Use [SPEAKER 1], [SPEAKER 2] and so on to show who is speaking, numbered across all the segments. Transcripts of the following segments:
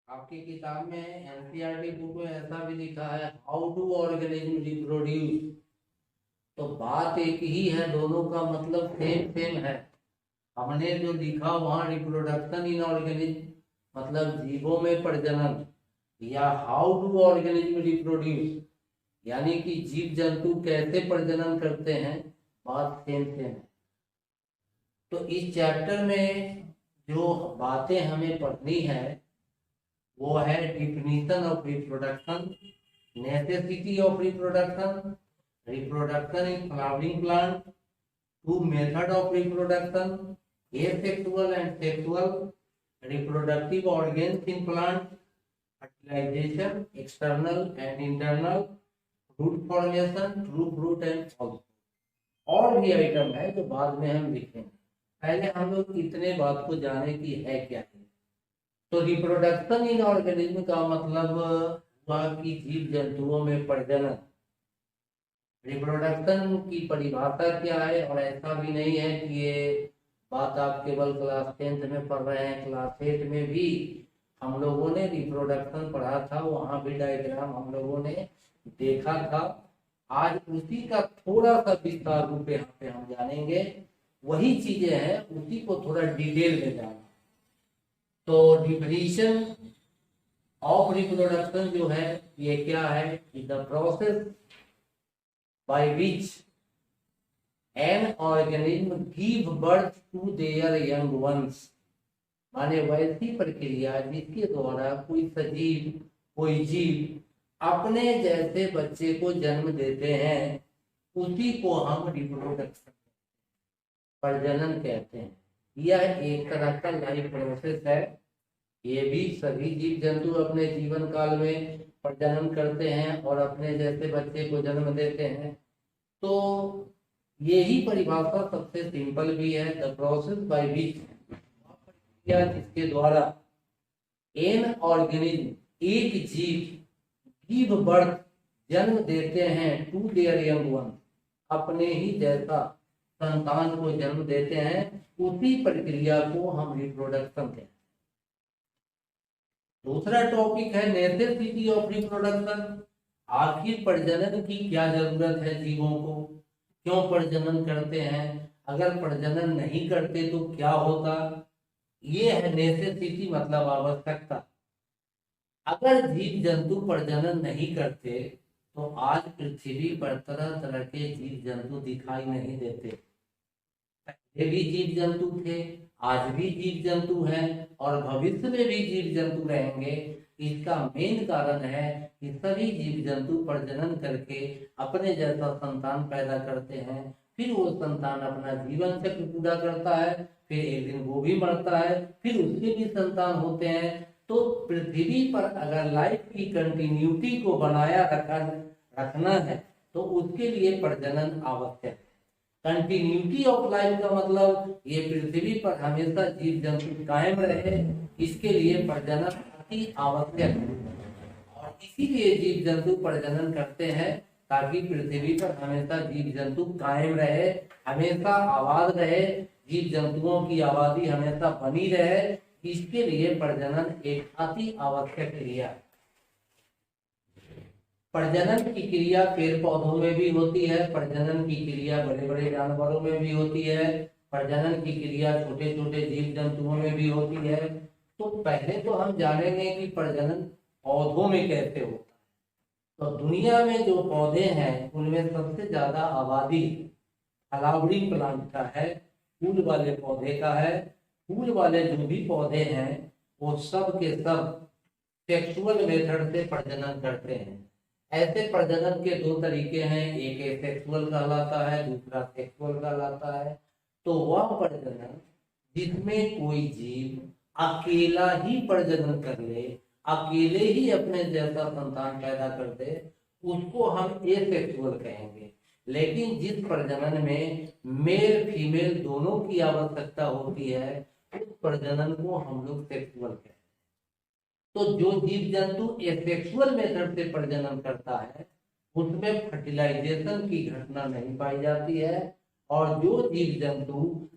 [SPEAKER 1] आपकी किताब में एनसीईआरटी बुक में ऐसा भी लिखा है, हाउ डू ऑर्गेनिज्म रिप्रोड्यूस। तो बात एक ही है, दोनों का मतलब सेम सेम है। हमने जो लिखा वहां रिप्रोडक्शन इन ऑर्गेनिज्म मतलब जीवों में प्रजनन, या हाउ डू ऑर्गेनिज्म रिप्रोड्यूस यानी कि जीव जंतु कैसे प्रजनन करते हैं, बात सेम सेम है। तो इस चैप्टर में जो बातें हमें पढ़नी है वो है definition of reproduction, necessity of reproduction, reproduction in flowering plant, two method of reproduction, asexual and sexual, reproductive organs in plant, fertilization, external and internal, fruit formation, true fruit and false। और भी item है जो बाद में हम लिखेंगे, पहले हम लोग इतने बात को जाने की है क्या है। तो रिप्रोडक्शन इन ऑर्गेनिज्म का मतलब हुआ कि जीव जंतुओं में प्रजनन। रिप्रोडक्शन की परिभाषा क्या है, और ऐसा भी नहीं है कि ये बात आप केवल क्लास 10th में पढ़ रहे हैं, क्लास 8 में भी हम लोगों ने रिप्रोडक्शन पढ़ा था, वहां भी डायग्राम हम लोगों ने देखा था। आज उसी का थोड़ा सा विस्तार रूप यहाँ पे हम जानेंगे, वही चीजें हैं उसी को थोड़ा डिटेल में जाना। तो डिफिनीशन ऑफ रिप्रोडक्शन जो है ये क्या है, the process by which an organism give birth to their young ones, माने वैसी प्रक्रिया जिसके द्वारा कोई सजीव, कोई जीव अपने जैसे बच्चे को जन्म देते हैं, उसी को हम रिप्रोडक्शन, प्रजनन कहते हैं। यह एक तरह का लाइफ प्रोसेस है। ये भी सभी जीव जंतु अपने जीवन काल में प्रजनन करते हैं और अपने जैसे बच्चे को जन्म देते हैं। तो यही परिभाषा सबसे सिंपल भी है, द प्रोसेस बाय विच, प्रक्रिया जिसके द्वारा एन ऑर्गेनिज्म, एक जीव, गिव बर्थ, जन्म देते हैं, टू देयर यंग वन, अपने ही जैसा संतान को जन्म देते हैं, उसी प्रक्रिया को हम रिप्रोडक्शन कहते हैं। दूसरा टॉपिक है नेसेसिटी ऑफ रिप्रोडक्शन, आखिर प्रजनन की क्या जरूरत है जीवों को, क्यों प्रजनन करते हैं, अगर प्रजनन नहीं करते तो क्या होता। ये है नेसेसिटी मतलब आवश्यकता। अगर जीव जंतु प्रजनन नहीं करते तो आज पृथ्वी पर तरह तरह के जीव जंतु दिखाई नहीं देते। पहले भी जीव जंतु थे, आज भी जीव जंतु हैं और भविष्य में भी जीव जंतु रहेंगे। इसका मेन कारण है कि सभी जीव जंतु प्रजनन करके अपने जैसा संतान पैदा करते हैं, फिर वो संतान अपना जीवन चक्र पूरा करता है, फिर एक दिन वो भी मरता है, फिर उसके भी संतान होते हैं। तो पृथ्वी पर अगर लाइफ की कंटिन्यूटी को बनाया रखना है तो उसके लिए प्रजनन आवश्यक है। कंटिन्यूटी ऑफ लाइफ का मतलब ये पृथ्वी पर हमेशा जीव जंतु कायम रहे, इसके लिए प्रजनन अति आवश्यक है। और इसीलिए जीव जंतु प्रजनन करते हैं ताकि पृथ्वी पर हमेशा जीव जंतु कायम रहे, हमेशा आबाद रहे, जीव जंतुओं की आबादी हमेशा बनी रहे। इसके लिए प्रजनन एक अति आवश्यक क्रिया है। प्रजनन की क्रिया पेड़ पौधों में भी होती है, प्रजनन की क्रिया बड़े बड़े जानवरों में भी होती है, प्रजनन की क्रिया छोटे छोटे जीव जंतुओं में भी होती है। तो पहले तो हम जानेंगे कि प्रजनन पौधों में कैसे होता है। तो दुनिया में जो पौधे हैं उनमें सबसे ज्यादा आबादी फ्लावरिंग प्लांट का है, फूल वाले पौधे का है। फूल वाले जो भी पौधे हैं वो सब के सब सेक्सुअल मेथड से प्रजनन करते हैं। ऐसे प्रजनन के दो तरीके हैं, एक एसेक्सुअल कहलाता है, दूसरा सेक्सुअल कहलाता है। तो वह प्रजनन जिसमें कोई जीव अकेला ही प्रजनन कर ले, अकेले ही अपने जैसा संतान पैदा कर दे, उसको हम एसेक्सुअल कहेंगे। लेकिन जिस प्रजनन में मेल फीमेल दोनों की आवश्यकता होती है, उस प्रजनन को हम लोग सेक्सुअल कहते हैं। तो जो जीव जंतु एसेक्सुअल मेथड से प्रजनन करता है उसमें फर्टिलाइजेशन की घटना नहीं पाई जाती है, और जो जीव जंतु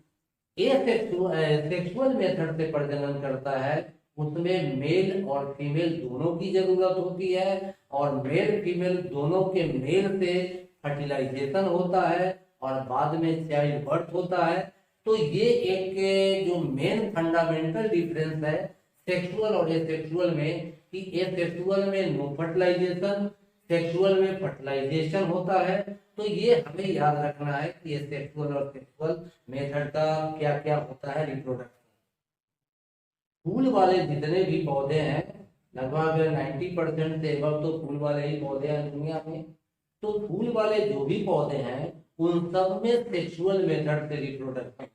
[SPEAKER 1] सेक्सुअल मेथड से प्रजनन करता है उसमें मेल और फीमेल दोनों की जरूरत होती है, और मेल फीमेल दोनों के मेल से फर्टिलाइजेशन होता है और बाद में चाइल्ड बर्थ होता है। तो ये एक जो मेन फंडामेंटल डिफरेंस है सेक्सुअल और एसेक्सुअल में, कि एसेक्सुअल में नो फर्टिलाइजेशन, सेक्सुअल में फर्टिलाइजेशन होता है। तो ये हमें याद रखना है कि एसेक्सुअल और सेक्सुअल मेथड का क्या क्या होता है रिप्रोडक्शन। फूल वाले जितने भी पौधे हैं, लगभग 90% से अब तो फूल वाले ही पौधे हैं दुनिया में। तो फूल वाले जो भी पौधे हैं उन सब में सेक्सुअल मेथड से रिप्रोडक्शन,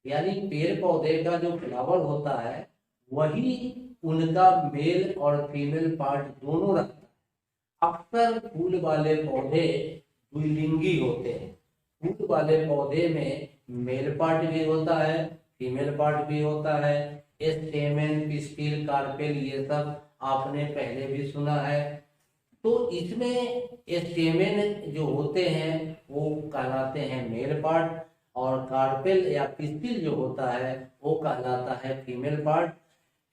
[SPEAKER 1] यानी पेड़ पौधे का जो फ्लावर होता है वही उनका मेल और फीमेल पार्ट दोनों रखता है। अक्सर फूल वाले पौधे द्विलिंगी होते हैं। फूल वाले पौधे में मेल पार्ट भी होता है, फीमेल पार्ट भी होता है। स्टेमेन, पिस्टिल, कार्पेल, ये सब आपने पहले भी सुना है। तो इसमें स्टेमेन जो होते हैं वो कहलाते हैं मेल पार्ट, और कार्पेल या पिस्टिल जो होता है वो कहलाता है फीमेल पार्ट।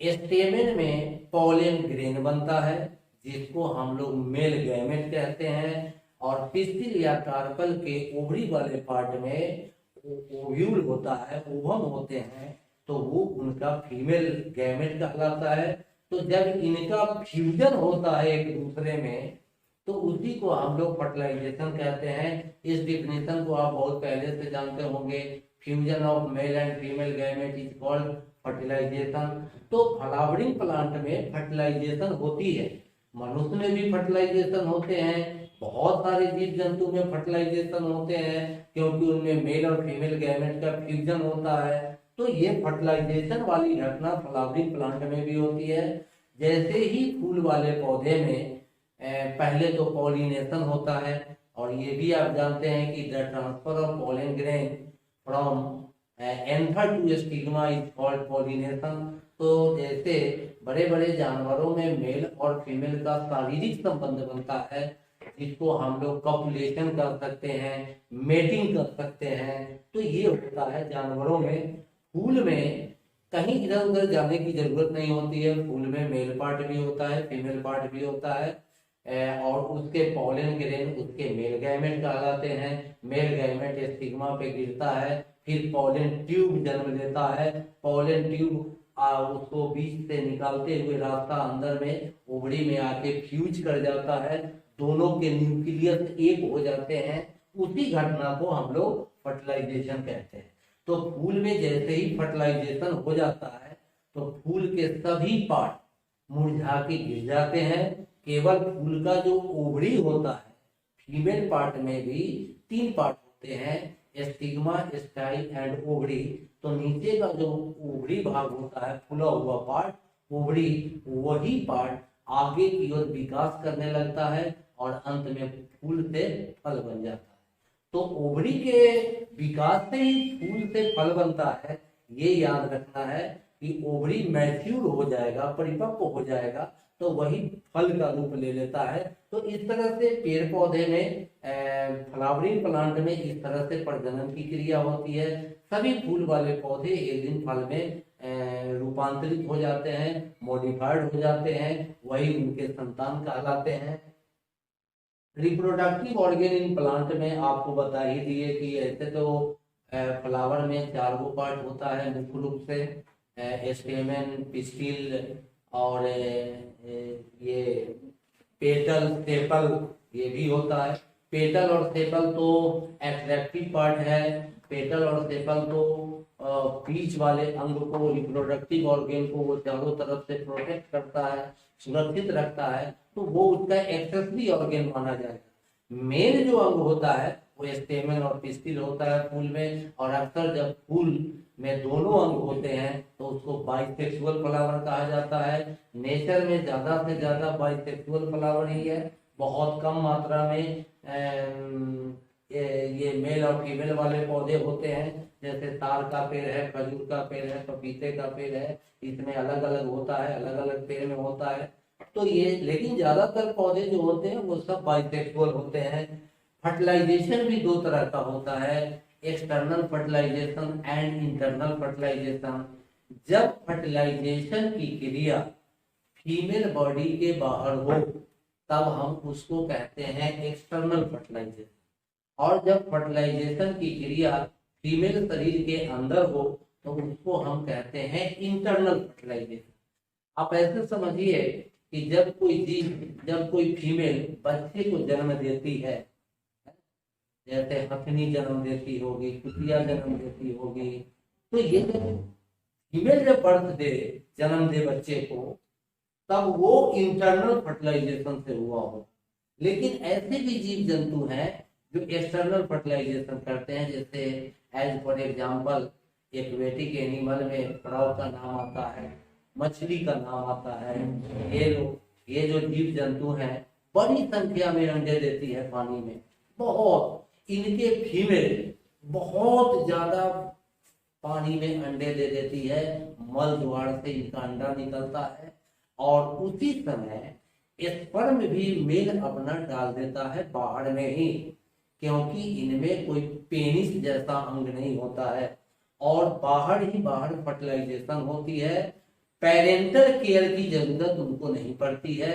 [SPEAKER 1] स्टेमेन में पॉलन ग्रेन बनता है जिसको हम लोग मेल गैमेट कहते हैं, और पिस्टिल या कार्पेल के ओवरी वाले पार्ट में ओव्यूल होता है, ओवम होते हैं, तो वो उनका फीमेल गैमेट कहलाता है। तो जब इनका फ्यूजन होता है एक दूसरे में तो उसी को हम लोग फर्टिलाइजेशन कहते हैं। इस डिफिनेशन को आप बहुत पहले से जानते होंगे, fusion of male and female gamete is called fertilisation. तो फ्लावरिंग प्लांट में फर्टिलाइजेशन होती है, मनुष्य में भी फर्टिलाइजेशन होते हैं, बहुत सारे जीव जंतु में फर्टिलाइजेशन होते हैं, क्योंकि उनमें मेल और फीमेल गैमेट का फ्यूजन होता है। तो ये फर्टिलाइजेशन वाली घटना फ्लावरिंग प्लांट में भी होती है। जैसे ही फूल वाले पौधे में पहले तो पॉलिनेशन होता है, और ये भी आप जानते हैं कि the transfer of pollen grain from anther to stigma is called pollination. तो जैसे बड़े बड़े जानवरों में मेल और फीमेल का शारीरिक संबंध बनता है, जिसको हम लोग कॉपुलेशन कर सकते हैं, मेटिंग कर सकते हैं, तो ये होता है जानवरों में। फूल में कहीं इधर उधर जाने की जरूरत नहीं होती है, फूल में मेल पार्ट भी होता है, फीमेल पार्ट भी होता है, और उसके पॉलन ग्रेन उसके मेल गैमेट कहलाते हैं। मेल गैमेट स्टिग्मा पे गिरता है, फिर पॉलन ट्यूब जन्म लेता है। पॉलन ट्यूब उसको बीज से निकालते हुए रास्ता अंदर में ओवरी में आके फ्यूज कर जाता है, दोनों के न्यूक्लियस एक हो जाते हैं। उसी घटना को हम लोग फर्टिलाइजेशन कहते हैं। तो फूल में जैसे ही फर्टिलाइजेशन हो जाता है तो फूल के सभी पार्ट मुरझा के गिर जाते हैं। केवल फूल का जो ओवरी होता है, फीमेल पार्ट में भी 3 पार्ट होते हैं, स्टिग्मा, स्टाइल एंड ओवरी। तो नीचे का जो ओवरी भाग होता है, फूला हुआ पार्ट, ओवरी, वही पार्ट आगे की ओर विकास करने लगता है और अंत में फूल से फल बन जाता है। तो ओवरी के विकास से ही फूल से फल बनता है। ये याद रखना है कि ओवरी मैच्योर हो जाएगा, परिपक्व हो जाएगा, तो वही फल का रूप ले लेता है। तो इस तरह से पेड़ पौधे में, फ्लावरिंग प्लांट में इस तरह से प्रजनन की क्रिया होती है। सभी फूल वाले पौधे एक दिन फल में रूपांतरित हो जाते हैं, मॉडिफाइड हो जाते हैं, वही उनके संतान कहलाते हैं। रिप्रोडक्टिव ऑर्गेन इन प्लांट में आपको बता ही दिए कि ऐसे तो फ्लावर में 4 पार्ट होता है मुख्य रूप से, स्टेमेन, पिस्टिल और ये पेटल, सेपल, ये भी होता है। पेटल और सेपल तो एट्रैक्टिव पार्ट है। पेटल और सेपल तो बीच वाले अंग को, रिप्रोडक्टिव ऑर्गेन को वो चारों तरफ से प्रोटेक्ट करता है, सुरक्षित रखता है, तो वो उसका एक्सेसरी ऑर्गेन माना जाएगा। मेन जो अंग होता है वो स्टेमेन और पिस्टिल होता है फूल में, और अक्सर जब फूल में दोनों अंग होते हैं तो उसको बाइसेक्सुअल फ्लावर कहा जाता है। नेचर में ज्यादा से ज्यादा बाइसेक्सुअल फ्लावर ही है, बहुत कम मात्रा में ये मेल और फीमेल वाले पौधे होते हैं। जैसे तार का पेड़ है, खजूर का पेड़ है, पपीते का पेड़ है, इसमें अलग अलग होता है, अलग अलग पेड़ में होता है। तो ये, लेकिन ज्यादातर पौधे जो होते हैं वो सब बाइसेक्सुअल होते हैं। फर्टिलाइजेशन भी 2 तरह का होता है, external fertilisation and internal fertilisation. जब फर्टिलाइजेशन की क्रिया फीमेल बॉडी के बाहर हो तब हम उसको कहते हैं एक्सटर्नल फर्टिलाइजेशन, और जब फर्टिलाइजेशन की क्रिया फीमेल शरीर के अंदर हो तो उसको हम कहते हैं इंटरनल फर्टिलाइजेशन। आप ऐसे समझिए कि जब कोई फीमेल बच्चे को जन्म देती है, जैसे हथनी जन्म देती होगी, कुतिया जन्म देती होगी, तो ये जब फीमेल जब बर्थ दे, जन्म दे बच्चे को, तब वो इंटरनल फर्टिलाइजेशन से हुआ हो। लेकिन ऐसे भी जीव जंतु हैं जो एक्सटर्नल फर्टिलाइजेशन करते हैं, जैसे as for example aquatic animal में फ्रॉग का नाम आता है, मछली का नाम आता है। ये जो जीव जंतु हैं बड़ी संख्या में अंडे देती है पानी में, बहुत, इनके फीमेल बहुत ज्यादा पानी में अंडे दे देती है, मल द्वार से इनका अंडा निकलता है, और उसी समय स्पर्म भी मेल अपना डाल देता है बाहर में ही, क्योंकि इनमें कोई पेनिस जैसा अंग नहीं होता है, और बाहर ही बाहर फर्टिलाइजेशन होती है। पेरेंटल केयर की जरूरत उनको नहीं पड़ती है।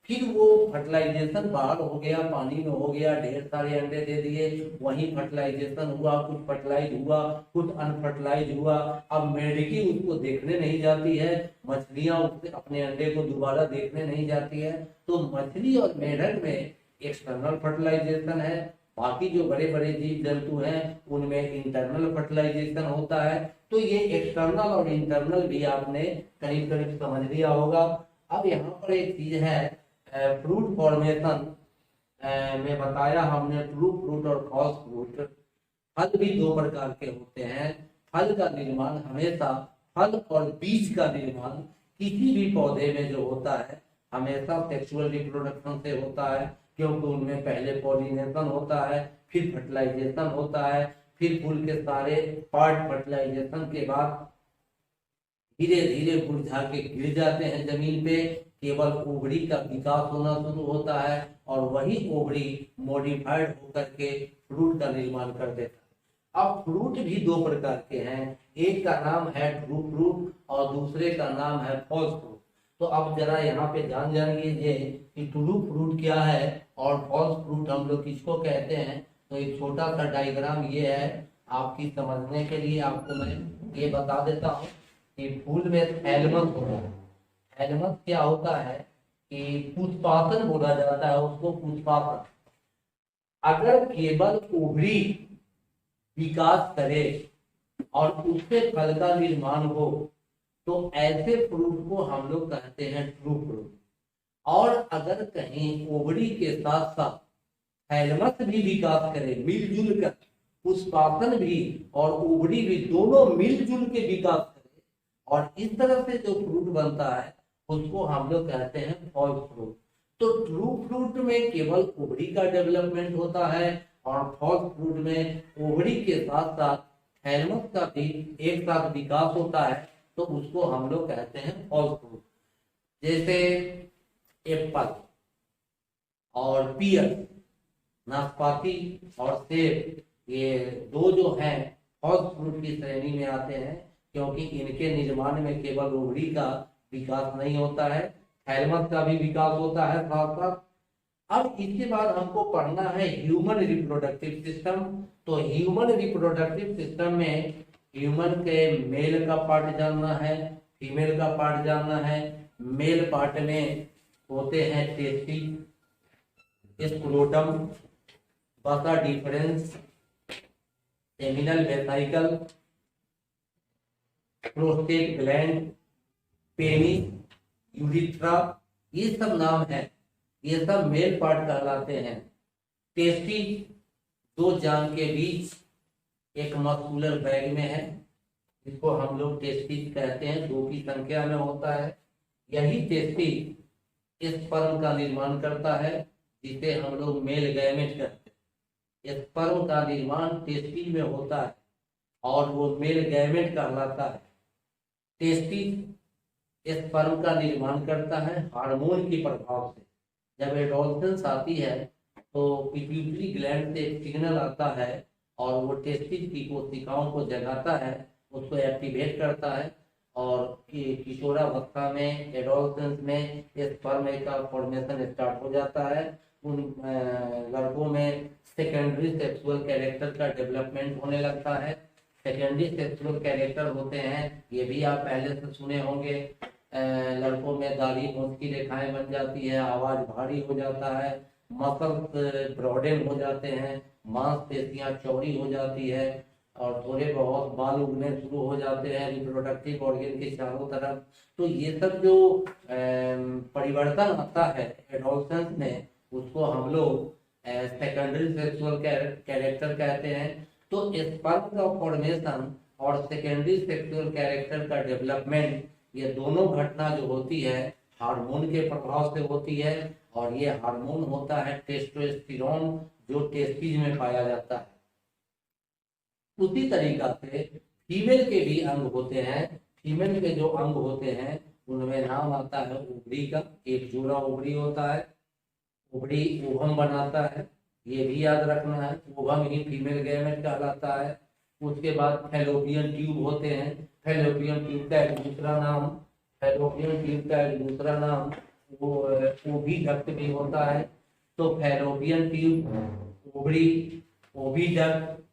[SPEAKER 1] फिर वो फर्टिलाइजेशन बाहर हो गया, पानी में हो गया, ढेर सारे अंडे दे दिए, वहीं फर्टिलाइजेशन हुआ, कुछ फर्टिलाइज हुआ, कुछ अनफर्टिलाइज हुआ। अब मेढकी उसको देखने नहीं जाती है, मछलियां उससे अपने अंडे को दोबारा देखने नहीं जाती है। तो मछली और मेढक में एक्सटर्नल फर्टिलाइजेशन है, बाकी जो बड़े बड़े जीव जंतु हैं उनमें इंटरनल फर्टिलाइजेशन होता है। तो ये एक्सटर्नल और इंटरनल भी आपने करीब करीब समझ लिया होगा। अब यहाँ पर एक चीज है, फ्रूट फॉर्मेशन में बताया हमने ट्रू फ्रूट और फॉल्स फ्रूट। फल भी दो प्रकार के होते हैं। फल का निर्माण हमेशा, फल और बीज का निर्माण किसी भी पौधे में जो होता है हमेशा सेक्सुअल रिप्रोडक्शन से होता है, क्योंकि उनमें पहले पॉलिनेशन होता है, फिर फर्टिलाइजेशन होता है, फिर फूल के सारे पार्ट फर्टिलाइजेशन के बाद धीरे धीरे मुरझा के गिर जाते हैं जमीन पे, केवल ओवरी का विकास होना शुरू होता है, और वही ओवरी मॉडिफाइड होकर के फ्रूट का निर्माण कर देता है। अब फ्रूट भी दो प्रकार के हैं, एक का नाम है ट्रू फ्रूट और दूसरे का नाम है फॉल्स फ्रूट। तो अब जरा यहाँ पे जान लीजिए कि ट्रू फ्रूट क्या है और फॉल्स फ्रूट हम लोग किसको कहते हैं। तो एक छोटा सा डायग्राम ये है, आपकी समझने के लिए आपको मैं ये बता देता हूँ कि फूल में थैलमस होता है। थैलमस क्या होता है कि पुष्पासन बोला जाता है उसको, पुष्पासन। अगर केवल ओवरी विकास करे और उससे फल का निर्माण हो तो ऐसे फ्रूट को हम लोग कहते हैं ट्रू फ्रूट। और अगर कहीं ओवरी के साथ साथ थैलमस भी विकास करे, मिलजुल कर, पुष्पासन भी और ओवरी भी दोनों मिलजुल के विकास करे, और इस तरह से जो फ्रूट बनता है उसको हम लोग कहते हैं फॉल्स फ्रूट। तो ट्रू फ्रूट में केवल ओवरी का डेवलपमेंट होता है, और फॉल्स फ्रूट में ओवरी के साथ साथ थैलमस का भी एक साथ विकास होता है, तो उसको हम लोग कहते हैं फॉल्स फ्रूट। जैसे एप्पल और पियर, नाशपाती और सेब, ये दो जो हैं फॉल्स फ्रूट की श्रेणी में आते हैं, क्योंकि इनके निर्माण में केवल ओवरी का विकास नहीं होता है, थैलमस का भी विकास होता है साथ साथ। अब इसके बाद हमको पढ़ना है ह्यूमन रिप्रोडक्टिव सिस्टम। तो ह्यूमन रिप्रोडक्टिव सिस्टम में ह्यूमन के मेल का पार्ट जानना है, फीमेल का पार्ट जानना है। मेल पार्ट में होते हैं टेस्टिस, स्क्रोटम, वसा difference, seminal vesicle, prostate gland, penis, urethra, ये सब नाम है, ये सब मेल पार्ट कहलाते हैं। टेस्टिस दो जांग के बीच एक मस्कुलर बैग में है, जिसको हम लोग टेस्टिस कहते हैं, दो की संख्या में होता है। यही टेस्टिस स्पर्म का निर्माण करता है, जिसे हम लोग मेल गैमेट कहते हैं। स्पर्म का निर्माण टेस्टिस में होता है और वो मेल गैमेट कहलाता है। टेस्टिस स्पर्म का निर्माण करता है हार्मोन के प्रभाव से। जब एडोलसेंस आती है तो पिट्यूटरी ग्लैंड से एक सिग्नल आता है और वो टेस्टिस की कोशिकाओं को जगाता है, उसको एक्टिवेट करता है, और किशोरावस्था में, एडोलसेंस में स्पर्म का फॉर्मेशन स्टार्ट हो जाता है। उन लड़कों में सेकेंडरी सेक्सुअल कैरेक्टर का डेवलपमेंट होने लगता है। सेकेंडरी सेक्सुअल कैरेक्टर होते हैं, ये भी आप पहले से सुने होंगे। लड़कों में दाढ़ी मूंछ की रेखाएं बन जाती है, आवाज भारी हो जाता है, मसल्स ब्रॉडेन हो जाते हैं, मांसपेशियां चौड़ी हो जाती है और थोड़े बहुत बाल उगने शुरू हो जाते हैं रिप्रोडक्टिव ऑर्गन के चारों तरफ। तो ये सब जो परिवर्तन आता है एडोलसेंस में, उसको हम लोग सेकेंडरी सेक्सुअल कैरेक्टर कहते हैं। तो स्पर्म का फॉर्मेशन और सेकेंडरी सेक्सुअल कैरेक्टर का डेवलपमेंट, ये दोनों घटना जो होती है हार्मोन के प्रभाव से होती है। और ये हार्मोन होता है टेस्टोस्टेरोन, जो टेस्टिस में पाया जाता है। उसी तरीका से फीमेल के भी अंग होते हैं। फीमेल के जो अंग होते हैं उनमें नाम आता है ओवरी का। एक जोड़ा ओवरी होता है, ओवरी ओवम बनाता है, ये भी याद रखना है। ओवम ही फीमेल गैमेट कहलाता है। उसके बाद फैलोपियन ट्यूब होते हैं। फैलोपियन ट्यूब का एक दूसरा नाम, फैलोपियन ट्यूब का एक दूसरा नाम वो ओविडक्ट भी होता है। तो फैलोपियन ट्यूब, ओवरी, ओविडक्ट,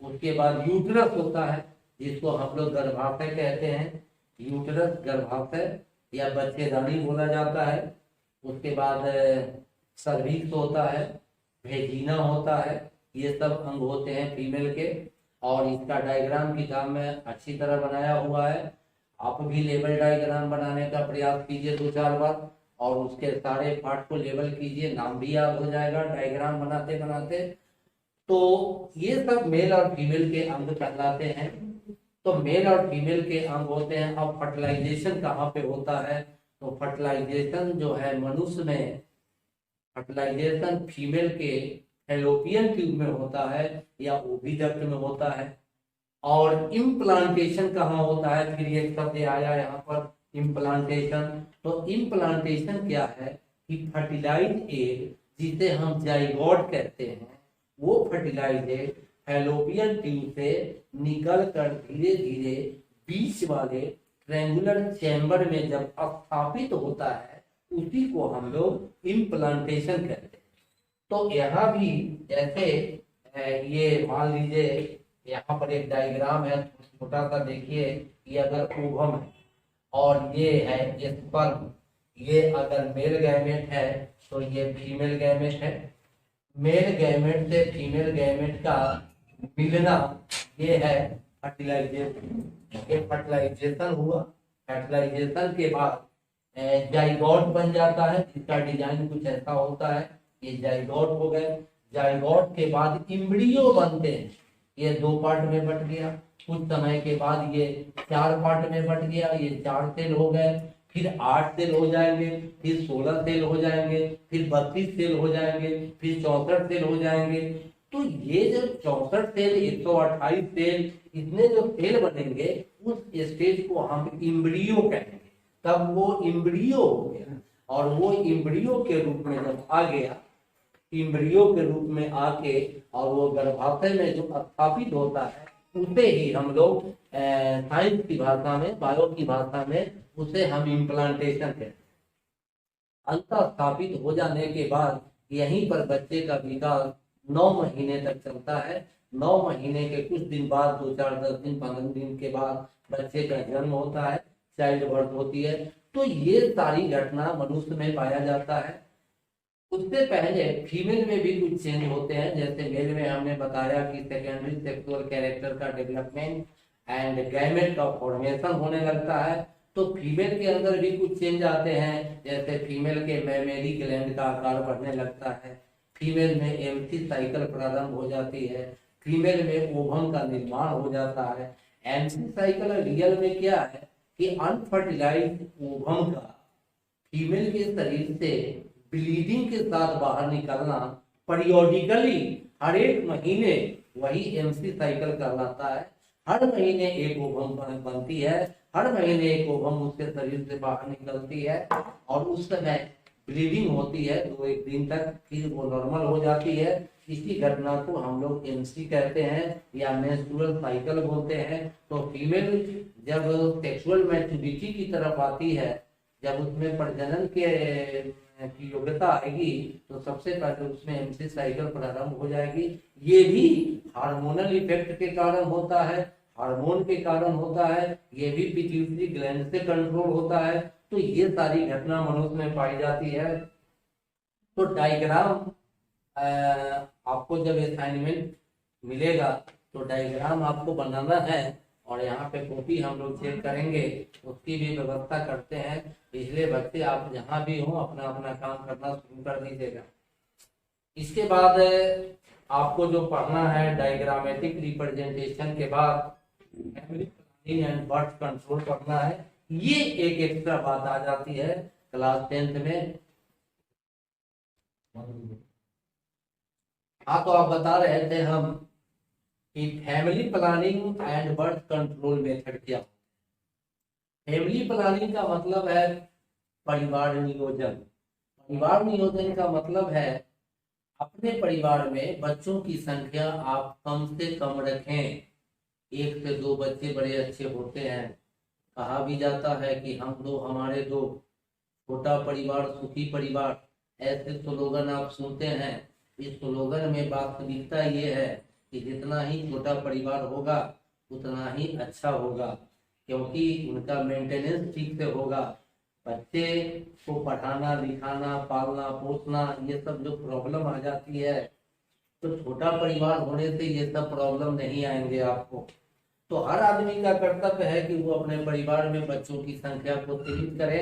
[SPEAKER 1] उसके बाद यूट्रस होता है जिसको हम लोग गर्भाशय कहते हैं। यूट्रस, गर्भाशय या बच्चेदानी बोला जाता है। उसके बाद सर्विक्स होता है, वेजिना होता है। ये सब अंग होते हैं फीमेल के। और इसका डायग्राम किताब में अच्छी तरह बनाया हुआ है। आप भी लेवल डायग्राम बनाने का प्रयास कीजिए 2-4 बार और उसके सारे पार्ट को लेवल कीजिए, नाम भी याद हो जाएगा डायग्राम बनाते बनाते। तो ये सब मेल और फीमेल के अंग कहलाते हैं। तो मेल और फीमेल के अंग होते हैं। अब फर्टिलाइजेशन कहाँ पे होता है? तो फर्टिलाइजेशन जो है मनुष्य में, फर्टिलाइजेशन फीमेल के फैलोपियन ट्यूब में होता है या ओविडक्ट में होता है। और इम्प्लांटेशन कहाँ होता है? फिर एक शब्द आया यहाँ पर, इम्प्लांटेशन। तो इम्प्लांटेशन क्या है कि फर्टिलाइज एग, जिसे हम जाइगोट कहते हैं, वो फर्टिलाइज एग फैलोपियन ट्यूब से निकल कर धीरे धीरे बीच वाले ट्रायंगुलर चैम्बर में जब स्थापित होता है, उसी को हम लोग इम्प्लांटेशन कहते हैं। तो यहाँ भी जैसे ये मान लीजिए यहाँ पर एक डायग्राम है, छोटा सा देखिए। ये अगर ओवम है और ये है स्पर्म, ये अगर मेल गैमेट है तो ये फीमेल गैमेट है। मेल गैमेट से फीमेल गैमेट का मिलना, ये है फर्टिलाइजेशन। ये फर्टिलाइजेशन हुआ। फर्टिलाइजेशन के बाद जाइगोट बन जाता है, जिसका डिजाइन कुछ ऐसा होता है। ये जाइगोट हो गए। जाइगोट के बाद इम्ब्रियो बनते हैं। ये 2 पार्ट में बट गया। कुछ समय के बाद ये 4 पार्ट में बट गया। ये 4 सेल हो गए, फिर 8 सेल हो जाएंगे, फिर 16 सेल हो जाएंगे, फिर 32 सेल हो जाएंगे, फिर 64 सेल हो जाएंगे। तो ये जब 64 सेल, 128 सेल, इतने जो सेल बनेंगे, उस स्टेज को हम इम्ब्रियो कहेंगे। तब वो इम्ब्रियो हो गया। और वो इम्ब्रियो के रूप में जब आ गया, इम्ब्रियो के रूप में आके और वो गर्भाशय में जो स्थापित होता है, उसे ही हम लोग साइंस की भाषा में, बायो की भाषा में, उसे हम इम्प्लांटेशन कहते हैं। अंतः स्थापित हो जाने के बाद यहीं पर बच्चे का विकास 9 महीने तक चलता है। 9 महीने के कुछ दिन बाद, 2, 4, 10 दिन, 15 दिन के बाद बच्चे का जन्म होता है, चाइल्ड बर्थ होती है। तो ये सारी घटना मनुष्य में पाया जाता है। उससे पहले फीमेल में भी कुछ चेंज होते हैं। जैसे मेल में हमने बताया कि सेकेंडरी सेक्सुअल कैरेक्टर का डेवलपमेंट एंड गैमेट का फॉर्मेशन होने लगता है। तो फीमेल के अंदर भी कुछ चेंज आते हैं। जैसे फीमेल के मैमेरी ग्लैंड का आकार बढ़ने लगता है, फीमेल में एम्फी साइकिल प्रारंभ हो जाती है, फीमेल में ओवम का निर्माण हो जाता है। एम्फी साइकिल रियल में क्या है कि अनफर्टिलाइज्ड ओवम का फीमेल के शरीर से ब्लीडिंग के साथ बाहर निकलना, परियोडिकली हर एक महीने, वही एमसी साइकिल कहलाता है। हर महीने एक ओवम बनती है, हर महीने एक ओवम उसके शरीर से बाहर निकलती है और उस समय ब्लीडिंग होती है 2-1 दिन तक, फिर वो नॉर्मल हो जाती है। इसी घटना को हम लोग एमसी कहते हैं या मेंस्ट्रुअल साइकिल बोलते हैं। तो फीमेल जब सेक्सुअल मैच्योरिटी की तरफ आती है, जब उसमें प्रजनन के की योग्यता आएगी, तो सबसे पहले उसमें एमसी साइकिल प्रारंभ हो जाएगी। ये भी हार्मोनल इफेक्ट के कारण होता है, हार्मोन के कारण होता है, ये भी पिट्यूटरी ग्लैंड से कंट्रोल होता है। तो ये सारी घटना मनुष्य में पाई जाती है। तो डायग्राम आपको जब असाइनमेंट मिलेगा तो डायग्राम आपको बनाना है, और यहाँ पे कॉपी हम लोग चेक करेंगे, उसकी भी व्यवस्था करते हैं। पिछले बच्चे आप जहाँ भी हो अपना अपना काम करना शुरू कर दीजिएगा। इसके बाद आपको जो पढ़ना है डायग्रामेटिक रिप्रेजेंटेशन के बाद family planning and birth control पढ़ना है। ये एक एक्स्ट्रा बात आ जाती है क्लास 10th में। हाँ, तो आप बता रहे थे हम कि family planning and birth control method क्या। फैमिली प्लानिंग का मतलब है परिवार नियोजन। परिवार नियोजन का मतलब है अपने परिवार में बच्चों की संख्या आप कम से कम रखें। 1 से 2 बच्चे बड़े अच्छे होते हैं। कहा भी जाता है कि हम दो हमारे दो, छोटा परिवार सुखी परिवार, ऐसे स्लोगन आप सुनते हैं। इस स्लोगन में वास्तविकता ये है कि जितना ही छोटा परिवार होगा उतना ही अच्छा होगा, क्योंकि उनका मेंटेनेंस ठीक से होगा। बच्चे को पढ़ाना लिखाना पालना पोसना ये सब जो प्रॉब्लम आ जाती है, तो छोटा परिवार होने से ये सब प्रॉब्लम नहीं आएंगे आपको। तो हर आदमी का कर्तव्य है कि वो अपने परिवार में बच्चों की संख्या को सीमित करे।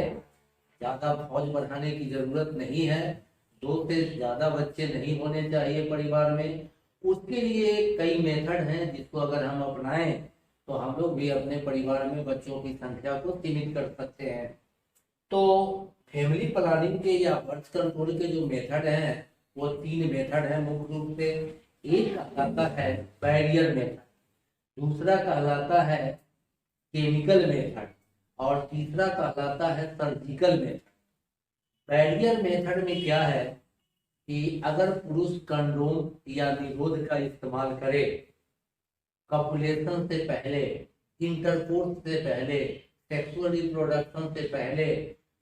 [SPEAKER 1] ज्यादा फौज बढ़ाने की जरूरत नहीं है, 2 से ज्यादा बच्चे नहीं होने चाहिए परिवार में। उसके लिए कई मेथड हैं जिसको अगर हम अपनाएं तो हम लोग भी अपने परिवार में बच्चों की संख्या को सीमित कर सकते हैं। तो फैमिली प्लानिंग के या बर्थ कंट्रोल के जो मेथड हैं वो 3 मेथड हैं मुख्य रूप से। एक कहलाता है बैरियर मेथड, दूसरा कहलाता है केमिकल मेथड, और तीसरा कहलाता है सर्जिकल मेथड। बैरियर मेथड में क्या है कि अगर पुरुष कंडोम या निरोध का इस्तेमाल करे कपुलेशन से पहले, इंटरकोर्स से पहले, सेक्सुअल रिप्रोडक्शन से पहले,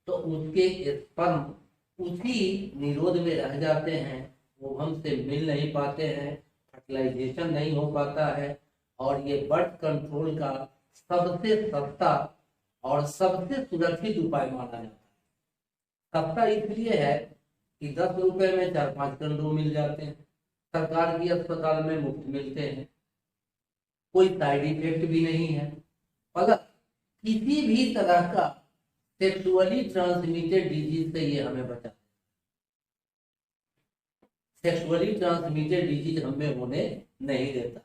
[SPEAKER 1] तो उसके स्पर्म उसी निरोध में रह जाते हैं, वो हमसे मिल नहीं पाते हैं, फर्टिलाइजेशन नहीं हो पाता है। और ये बर्थ कंट्रोल का सबसे सस्ता और सबसे सुरक्षित उपाय माना जाता है। सस्ता इसलिए है कि 10 रुपए में 4-5 कंडोम मिल जाते हैं, सरकार की अस्पताल में मुफ्त मिलते हैं, कोई साइड इफेक्ट भी नहीं है, और किसी भी तरह का सेक्सुअली ट्रांसमिटेड डिजीज से ये हमें बचा, सेक्सुअली ट्रांसमिटेड डिजीज हमें होने नहीं देता।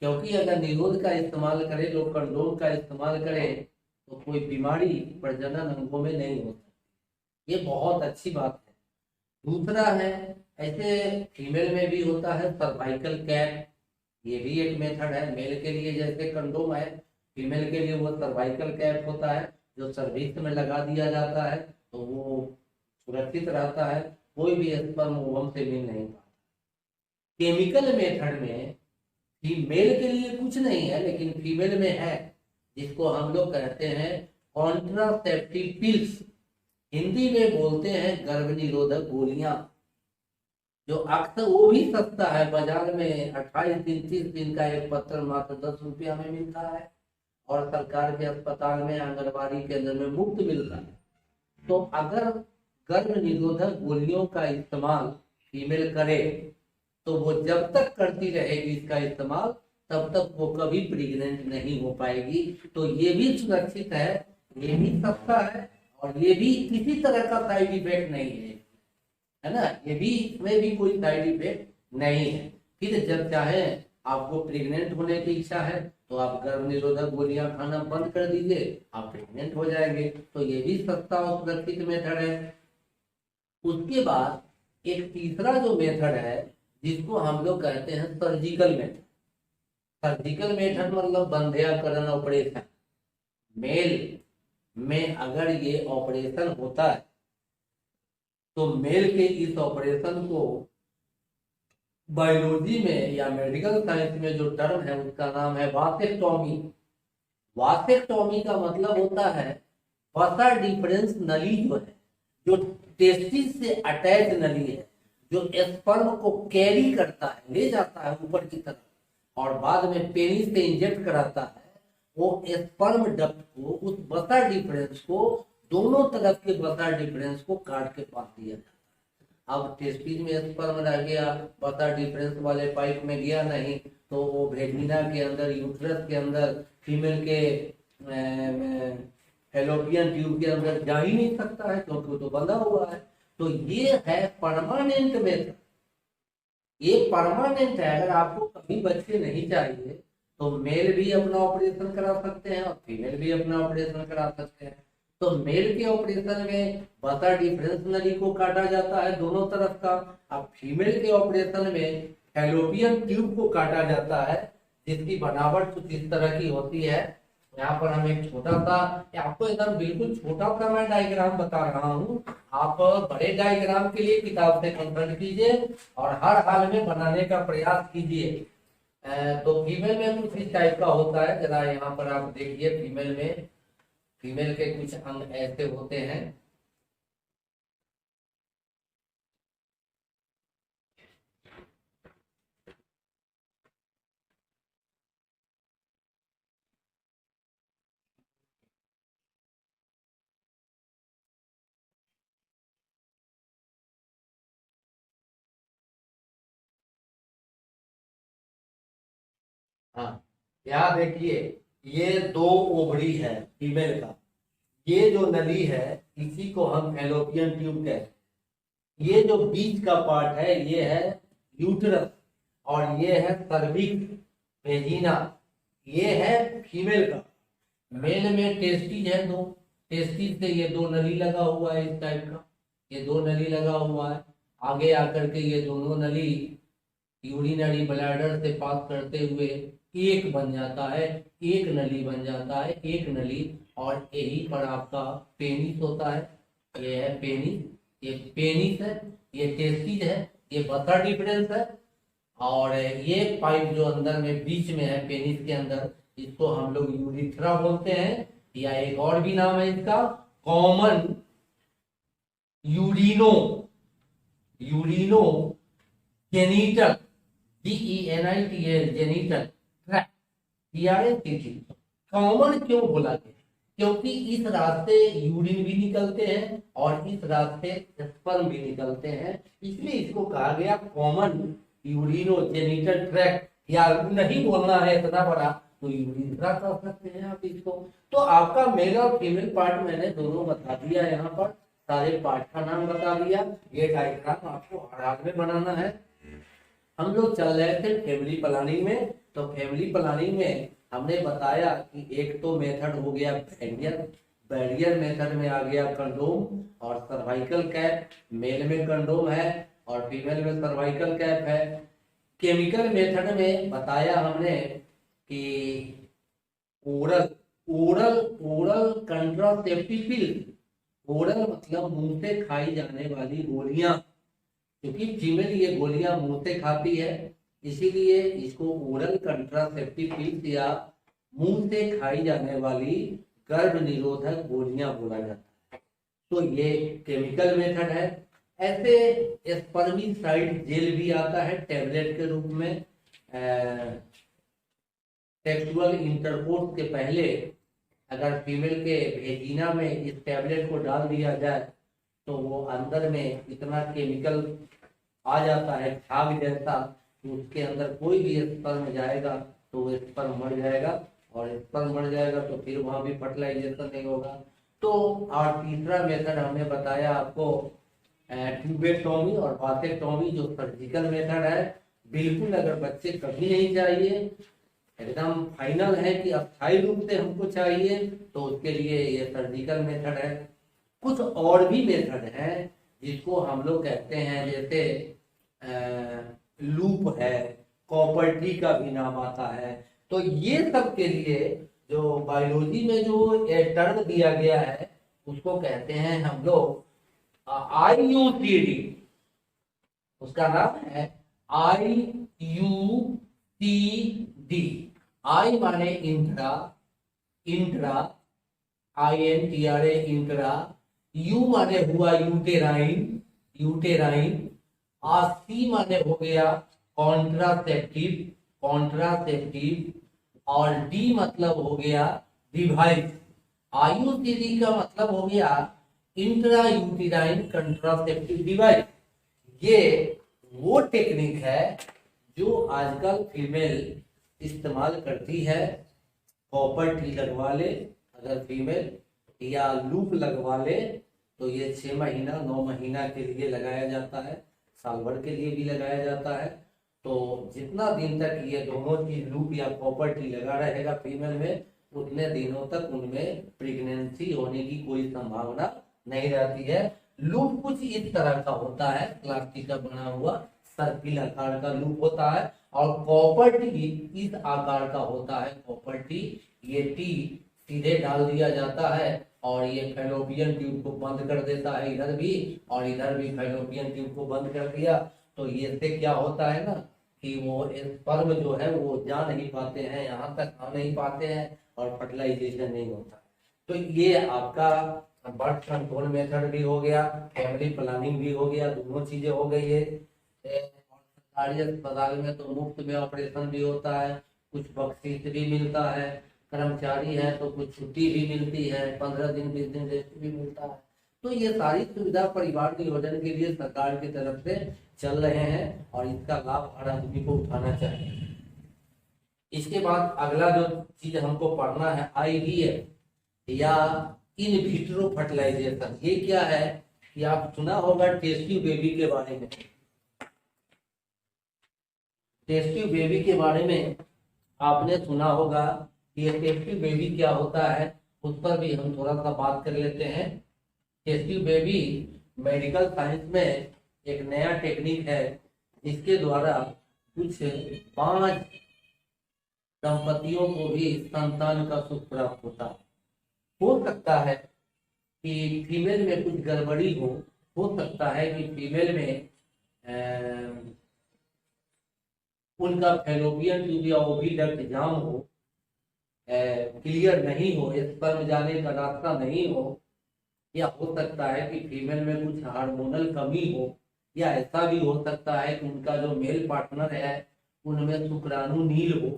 [SPEAKER 1] क्योंकि अगर निरोध का इस्तेमाल करें, लोग कंडोम का इस्तेमाल करें, तो कोई बीमारी प्रजनन अंगों में नहीं होती। ये बहुत अच्छी बात है। दूसरा है, ऐसे फीमेल में भी होता है सर्वाइकल कैप, ये भी एक मेथड है। मेल के लिए जैसे कंडोम है, फीमेल के लिए वो सर्वाइकल कैप होता है जो सर्विक्स में लगा दिया जाता है, तो वो सुरक्षित रहता है, कोई भी स्पर्म ओवम से मिल नहीं पाता। केमिकल मेथड में फीमेल के लिए कुछ नहीं है, लेकिन फीमेल में है, जिसको हम लोग कहते हैं कॉन्ट्रासेप्टिव पिल्स, हिंदी में बोलते हैं गर्भ निरोधक गोलियां, जो अक्सर वो भी सस्ता है। बाजार में 28 दिन 30 दिन का एक पत्र मात्र 10 रुपया में मिलता है, और सरकार के अस्पताल में आंगनबाड़ी केंद्र में मुफ्त मिलता है। तो अगर गर्भ निरोधक गोलियों का इस्तेमाल फीमेल करे, तो वो जब तक करती रहेगी इसका इस्तेमाल, तब तक वो कभी प्रेग्नेंट नहीं हो पाएगी। तो ये भी सुरक्षित है, ये भी सस्ता है, और ये भी किसी तरह का साइड इफेक्ट नहीं है ना, ये भी, इसमें भी कोई साइड इफेक्ट नहीं है। फिर जब चाहे आपको प्रेग्नेंट होने की इच्छा है तो आप गर्भ निरोधक गोलियां खाना बंद कर दीजिए, आप प्रेग्नेंट हो जाएंगे। तो ये भी सस्ता और सुरक्षित मेथड है। उसके बाद एक तीसरा जो मेथड है जिसको हम लोग कहते हैं सर्जिकल मेथड। सर्जिकल मेथड मतलब बंध्याकरण ऑपरेशन। मेल में अगर ये ऑपरेशन होता है तो मेल के इस ऑपरेशन को बायोलॉजी में या मेडिकल साइंस में जो टर्म है उसका नाम है वासेक्टोमी। वासेक्टोमी का मतलब होता है वसा डिफरेंस नली जो है, जो टेस्टिस से अटैच नली है, जो स्पर्म को कैरी करता है, ले जाता है ऊपर की तरफ और बाद में पेनिस से इंजेक्ट कराता है, वो स्पर्म डक्ट को, उस वसा डिफरेंस को, दोनों तरफ के वसा डिफरेंस को काट के पास दिया जाता है। अब टेस्टिस में स्पर्म रह गया, वसा डिफरेंस वाले पाइप में गया नहीं, तो वो वेजिना के अंदर, यूट्रस के अंदर, फीमेल के फैलोपियन ट्यूब के अंदर जा ही नहीं सकता है क्योंकि तो बंधा हुआ है। तो ये है परमानेंट मेथड, ये परमानेंट है। अगर आपको कभी बच्चे नहीं चाहिए तो मेल भी अपना ऑपरेशन करा सकते हैं और फीमेल भी अपना ऑपरेशन करा सकते हैं। तो मेल के ऑपरेशन में वसा डिफरेंस नली को काटा जाता है दोनों तरफ का, अब फीमेल के ऑपरेशन में फैलोपियन ट्यूब को काटा जाता है, जिसकी बनावट कुछ इस तरह की होती है। यहाँ पर हम एक छोटा सा, आपको एकदम बिल्कुल छोटा सा मैं डायग्राम बता रहा हूँ, आप बड़े डायग्राम के लिए किताब से कंसल्ट कीजिए और हर हाल में बनाने का प्रयास कीजिए। तो फीमेल में कुछ इस टाइप का होता है, जरा यहाँ पर आप देखिए फीमेल में, फीमेल के कुछ अंग ऐसे होते हैं। हाँ, यहाँ देखिए, ये दो ओवरी है फीमेल का, ये जो नली है इसी को हम फैलोपियन ट्यूब कहते हैं, ये जो बीच का पार्ट है ये है यूट्रस और ये है सर्विक्स वेजिना, ये है फीमेल का। मेल में टेस्टिज है दो, टेस्टिज से ये दो नली लगा हुआ है इस टाइप का, ये दो नली लगा हुआ है, आगे आकर के ये दोनों नली यूरिनरी ब्लैडर से पास करते हुए एक बन जाता है, एक नली बन जाता है, एक नली, और यही पर आपका पेनिस होता है। ये है पेनिस, ये पेनिस है, ये टेस्टिस है, ये वसा डिफरेंस है, और ये पाइप जो अंदर में बीच में है पेनिस के अंदर, इसको हम लोग यूरिथ्रा बोलते हैं, या एक और भी नाम है इसका common urino, urino genital, GENITAL genital tract, common क्यों बोला गया? क्योंकि इस रास्ते यूरिन भी निकलते हैं और इस रास्ते स्पर्म भी निकलते हैं, इसलिए इसको कहा गया कॉमन यूरिनो जेनिटल ट्रैक्ट। या नहीं बोलना है इतना बड़ा तो यूरिथ्रा कह सकते हैं आप इसको। तो आपका मेल और फीमेल पार्ट मैंने दोनों बता दिया, यहाँ पर सारे पार्ट का नाम बता दिया। ये डायग्राम आपको हर हाल में बनाना है। हम लोग चल रहे थे फैमिली प्लानिंग में, तो फैमिली प्लानिंग में हमने बताया कि एक तो मेथड हो गया बैरियर, बैरियर मेथड में आ गया कंडोम और सर्वाइकल कैप, मेल में कंडोम है और फीमेल में सर्वाइकल कैप है। केमिकल मेथड में बताया हमने कि ओरल, ओरल ओरल कंट्रासेप्टिव पिल, ओरल मतलब मुंह से खाई जाने वाली गोलियां, क्योंकि फीमेल ये गोलियां मुंह से खाती है, इसीलिए इसको ओरल कंट्रासेप्टिव पिल्स या मुंह से खाई जाने वाली गर्भ निरोधक गोलियां बोला जाता है। तो ये केमिकल मेथड है। ऐसे स्पर्मिसाइड जेल भी आता है टैबलेट के रूप में, सेक्सुअल इंटरकोर्स के पहले अगर फीमेल के वेजिना में इस टैबलेट को डाल दिया जाए तो वो अंदर में इतना केमिकल आ जाता है छाग जैसा, तो उसके अंदर कोई भी स्पर्म जाएगा तो वो स्पर्म मर जाएगा, और स्पर्म मर जाएगा तो फिर वहां भी फर्टिलाइजेशन नहीं होगा। तो और तीसरा मेथड हमने बताया आपको ट्यूबेक्टोमी और वासेक्टोमी, जो सर्जिकल मेथड है। बिल्कुल अगर बच्चे कभी नहीं चाहिए, एकदम फाइनल है कि अस्थायी रूप से हमको चाहिए, तो उसके लिए ये सर्जिकल मेथड है। कुछ और भी मेथड है जिसको हम लोग कहते हैं, जैसे लूप है, कॉपर्टी का भी नाम आता है। तो ये सब के लिए जो बायोलॉजी में जो टर्म दिया गया है उसको कहते हैं हम लोग IUCD, उसका नाम है IUCD। आई माने intra, intra INTRA intra. You माने हुआ यूटेराइन, यूटेराइन। और सी माने हो गया कॉन्ट्रासेप्टिव, कॉन्ट्रासेप्टिव। और डी मतलब हो गया डिवाइस। IUCD का मतलब हो गया इंट्रा यूटेराइन कंट्रासेप्टिव डिवाइस। ये वो टेक्निक है जो आजकल फीमेल इस्तेमाल करती है। कॉपर टी लगवा ले अगर फीमेल, या लूप लगवा ले तो ये 6 महीना 9 महीना के लिए लगाया जाता है, साल भर के लिए भी लगाया जाता है। तो जितना दिन तक ये दोनों चीज लूप या कॉपर टी लगा रहेगा फीमेल में, उतने दिनों तक उनमें प्रेगनेंसी होने की कोई संभावना नहीं रहती है। लूप कुछ इस तरह का होता है, प्लास्टिक का बना हुआ सर्किल आकार का लूप होता है। और कॉपर टी इस आकार का होता है, कॉपर टी। ये टी सीधे डाल दिया जाता है और ये फैलोपियन ट्यूब को बंद कर देता है, इधर भी और इधर भी फैलोपियन ट्यूब को बंद कर दिया। तो ये से क्या होता है ना कि वो स्पर्म जो है वो जा नहीं पाते हैं, यहाँ तक आ नहीं पाते हैं और फर्टिलाइजेशन नहीं होता। तो ये आपका बर्थ कंट्रोल मेथड भी हो गया, फैमिली प्लानिंग भी हो गया, दोनों चीजें हो गई है। सरकारी अस्पताल में तो मुफ्त में ऑपरेशन भी होता है, कुछ बख्शीश भी मिलता है, कर्मचारी है तो कुछ छुट्टी भी मिलती है, 15 दिन 20 दिन रेस्ट भी मिलता है। तो ये सारी सुविधा परिवार नियोजन के लिए सरकार की तरफ से चल रहे हैं और इसका लाभ हर आदमी को उठाना चाहिए। इसके बाद अगला जो चीज हमको पढ़ना है IVF या इन विट्रो फर्टिलाइजेशन। ये क्या है कि आप सुना होगा टेस्ट ट्यूब बेबी के बारे में। टेस्ट ट्यूब बेबी के बारे में आपने सुना होगा कि ये टेस्ट ट्यूब बेबी क्या होता है, उस पर भी हम थोड़ा सा बात कर लेते हैं। Test tube baby medical science में एक नया टेक्निक है जिसके द्वारा कुछ 5 दंपतियों को भी संतान का सुख प्राप्त होता है। हो सकता है कि फीमेल में कुछ गड़बड़ी हो सकता है कि फीमेल में उनका फैलोपियन ट्यूब या ओविडक्ट जाम हो, क्लियर नहीं हो, स्पर्म जाने का रास्ता नहीं हो, या हो सकता है कि फीमेल में कुछ हार्मोनल कमी हो, या ऐसा भी हो सकता है कि उनका जो मेल पार्टनर है उनमें शुक्राणु नील हो,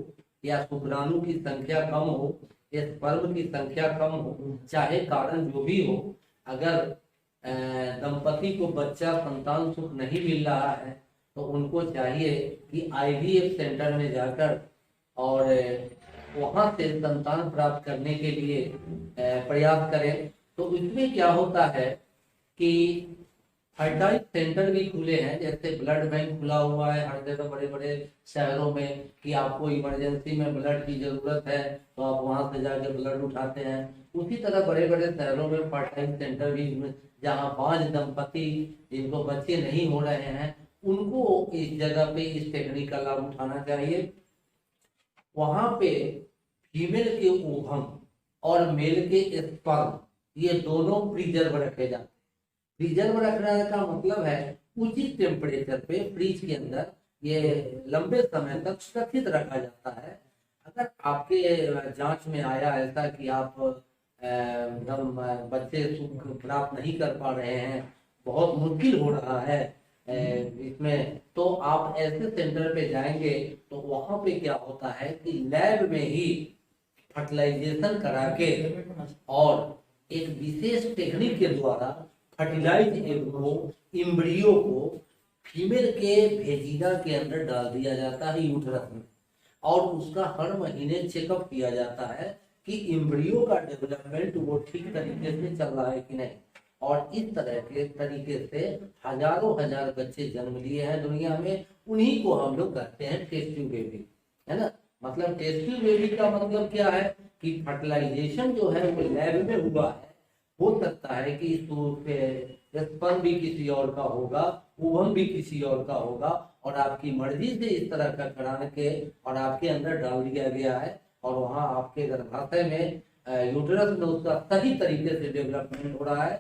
[SPEAKER 1] या शुक्राणु की संख्या कम हो, स्पर्म की संख्या कम हो। चाहे कारण जो भी हो, अगर दंपति को बच्चा संतान सुख नहीं मिल रहा है तो उनको चाहिए कि IVF सेंटर में जाकर और वहां से संतान प्राप्त करने के लिए प्रयास करें। तो इसमें क्या होता है कि फर्टाइल सेंटर भी खुले हैं, जैसे ब्लड बैंक खुला हुआ है हर जगह बड़े बड़े शहरों में कि आपको इमरजेंसी में ब्लड की जरूरत है तो आप वहां से जाके ब्लड उठाते हैं। उसी तरह बड़े बड़े शहरों में फर्टाइल सेंटर भी, जहां 5 दंपति जिनको बच्चे नहीं हो रहे हैं उनको इस जगह पे इस टेक्निक का लाभ उठाना चाहिए। वहां पे फीमेल के ओवम और मेल के स्पर्म ये दोनों प्रिजर्व रखे जाते हैं। प्रिजर्व रखने का मतलब है उचित टेम्परेचर पे फ्रिज के अंदर ये लंबे समय तक सुरक्षित रखा जाता है। अगर आपके जांच में आया ऐसा कि आप एकदम बच्चे सुख प्राप्त नहीं कर पा रहे हैं, बहुत मुश्किल हो रहा है इसमें, तो आप ऐसे सेंटर पे जाएंगे तो वहां पे क्या होता है कि लैब में ही फर्टिलाइजेशन करा के और एक विशेष टेक्निक के द्वारा फर्टिलाइज एग को, इम्ब्रियो को फीमेल के भेजीना के अंदर डाल दिया जाता है यूट्रस में, और उसका हर महीने चेकअप किया जाता है कि इम्ब्रियो का डेवलपमेंट वो ठीक तरीके से चल रहा है कि नहीं। और इस तरह के तरीके से हजारों हजार बच्चे जन्म लिए हैं दुनिया में, उन्हीं को हम लोग कहते हैं टेस्ट ट्यूब बेबी, है ना। मतलब टेस्ट ट्यूब बेबी का मतलब क्या है कि फर्टिलाइजेशन जो है वो लैब में हुआ है। हो सकता है कि स्पर्म भी किसी और का होगा, ओवम भी किसी और का होगा, और आपकी मर्जी से इस तरह का करा के और आपके अंदर डाल दिया गया है, और वहाँ आपके गर्भाशय में यूट्रस में उसका सही तरीके से डेवलपमेंट हो रहा है।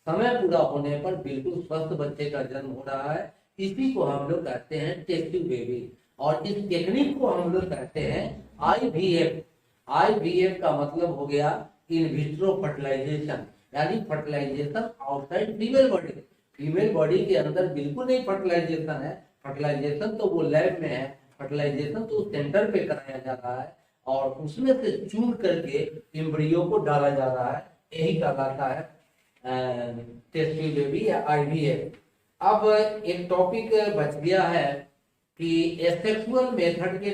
[SPEAKER 1] समय पूरा होने पर बिल्कुल स्वस्थ बच्चे का जन्म हो रहा है। इसी को हम लोग कहते हैं टेस्ट बेबी, और इस टेक्निक को हम लोग कहते हैं आईवीएफ। आईवीएफ का मतलब हो गया इन विट्रो फर्टिलाइजेशन, यानी fertilisation outside female body. Female body के अंदर बिल्कुल नहीं फर्टिलाइजेशन है, फर्टिलाइजेशन तो वो लैब में है, फर्टिलाइजेशन तो सेंटर पे कराया जा रहा है और उसमें से चुन करके एम्ब्रियो को डाला जा रहा है, यही कहलाता है टेस्ट बेबी या आईवीएफ। अब एक टॉपिक बच गया है कि एसेक्सुअल मेथड के